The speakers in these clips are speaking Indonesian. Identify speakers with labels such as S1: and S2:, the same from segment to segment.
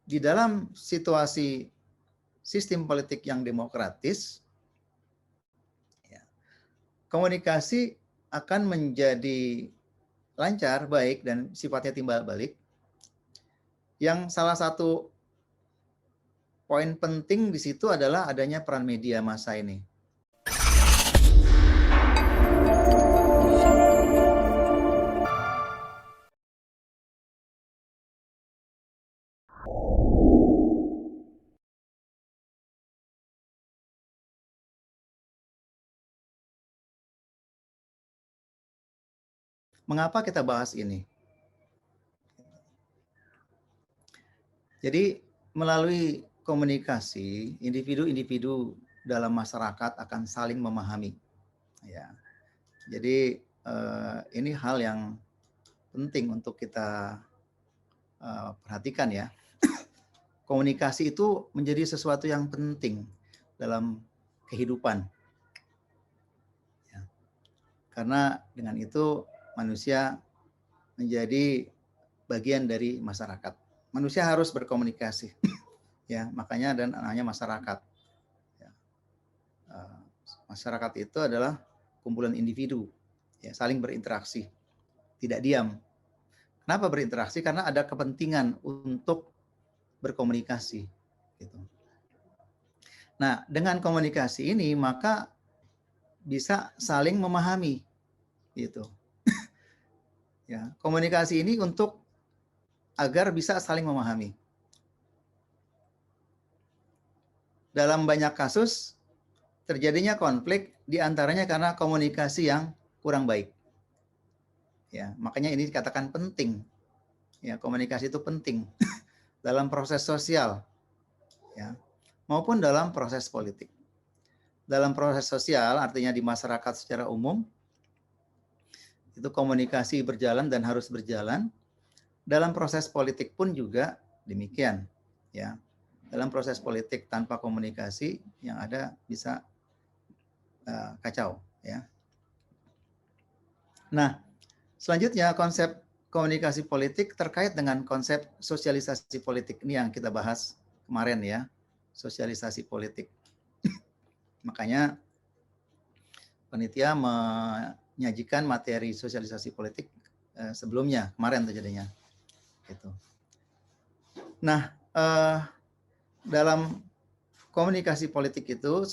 S1: di dalam situasi sistem politik yang demokratis, ya, komunikasi akan menjadi lancar, baik, dan sifatnya timbal balik. Yang salah satu poin penting di situ adalah adanya peran media massa ini. Mengapa kita bahas ini? Jadi melalui komunikasi, individu-individu dalam masyarakat akan saling memahami. Ya, jadi ini hal yang penting untuk kita perhatikan ya. Komunikasi itu menjadi sesuatu yang penting dalam kehidupan. Ya. Karena dengan itu manusia menjadi bagian dari masyarakat. Manusia harus berkomunikasi. Ya, makanya dan namanya masyarakat. Ya. Masyarakat itu adalah kumpulan individu, ya, saling berinteraksi, tidak diam. Kenapa berinteraksi? Karena ada kepentingan untuk berkomunikasi. Gitu. Nah, dengan komunikasi ini maka bisa saling memahami. Gitu. Ya, komunikasi ini untuk agar bisa saling memahami. Dalam banyak kasus terjadinya konflik diantaranya karena komunikasi yang kurang baik. Ya, makanya ini dikatakan penting. Ya, komunikasi itu penting dalam proses sosial, ya, maupun dalam proses politik. Dalam proses sosial, artinya di masyarakat secara umum, itu komunikasi berjalan dan harus berjalan. Dalam proses politik pun juga demikian, ya. Dalam proses politik tanpa komunikasi yang ada bisa kacau, ya. Nah, selanjutnya konsep komunikasi politik terkait dengan konsep sosialisasi politik ini yang kita bahas kemarin ya, sosialisasi politik. Makanya panitia menyajikan materi sosialisasi politik sebelumnya, kemarin terjadinya. Gitu. Nah, dalam komunikasi politik itu,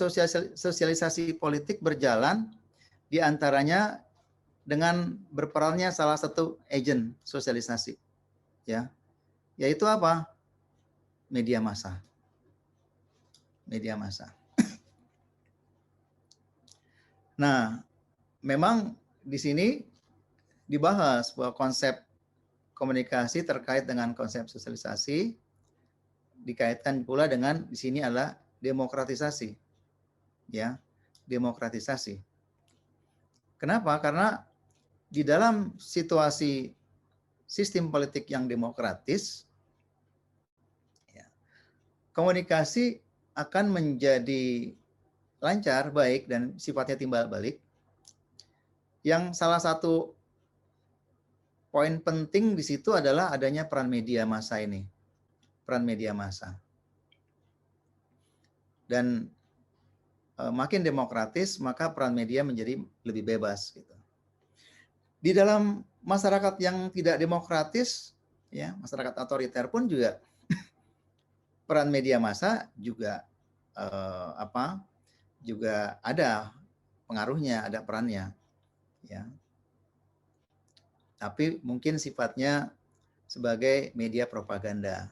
S1: sosialisasi politik berjalan diantaranya dengan berperannya salah satu agen sosialisasi, ya, yaitu apa? Media massa. Media massa. Nah, memang di sini dibahas bahwa konsep komunikasi terkait dengan konsep sosialisasi dikaitkan pula dengan di sini adalah demokratisasi, ya, demokratisasi. Kenapa? Karena di dalam situasi sistem politik yang demokratis, ya, komunikasi akan menjadi lancar, baik, dan sifatnya timbal balik. Yang salah satu poin penting di situ adalah adanya peran media massa ini, peran media massa. Dan makin demokratis, maka peran media menjadi lebih bebas. Gitu. Di dalam masyarakat yang tidak demokratis, ya, masyarakat otoriter pun juga peran media massa juga juga ada pengaruhnya, ada perannya, ya. Tapi mungkin sifatnya sebagai media propaganda,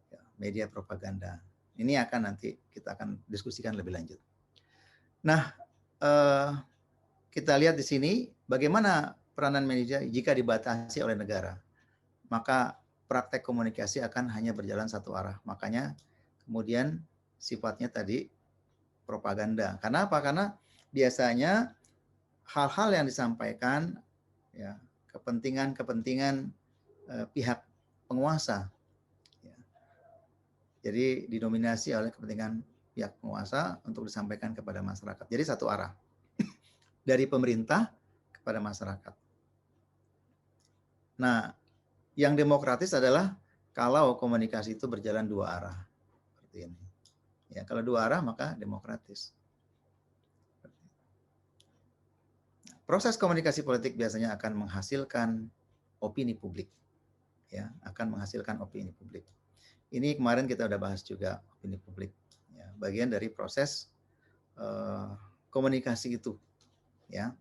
S1: ya, media propaganda. Ini akan nanti kita akan diskusikan lebih lanjut. Nah, kita lihat di sini bagaimana peranan media jika dibatasi oleh negara. Maka praktek komunikasi akan hanya berjalan satu arah. Makanya kemudian sifatnya tadi propaganda. Karena apa? Karena biasanya hal-hal yang disampaikan, ya, kepentingan pihak penguasa, ya. Jadi didominasi oleh kepentingan pihak penguasa untuk disampaikan kepada masyarakat. Jadi satu arah dari pemerintah kepada masyarakat. Nah, yang demokratis adalah kalau komunikasi itu berjalan dua arah seperti ini. Ya, kalau dua arah maka demokratis. Proses komunikasi politik biasanya akan menghasilkan opini publik, ya, akan menghasilkan opini publik. Ini kemarin kita udah bahas juga opini publik, ya, bagian dari proses komunikasi itu, ya.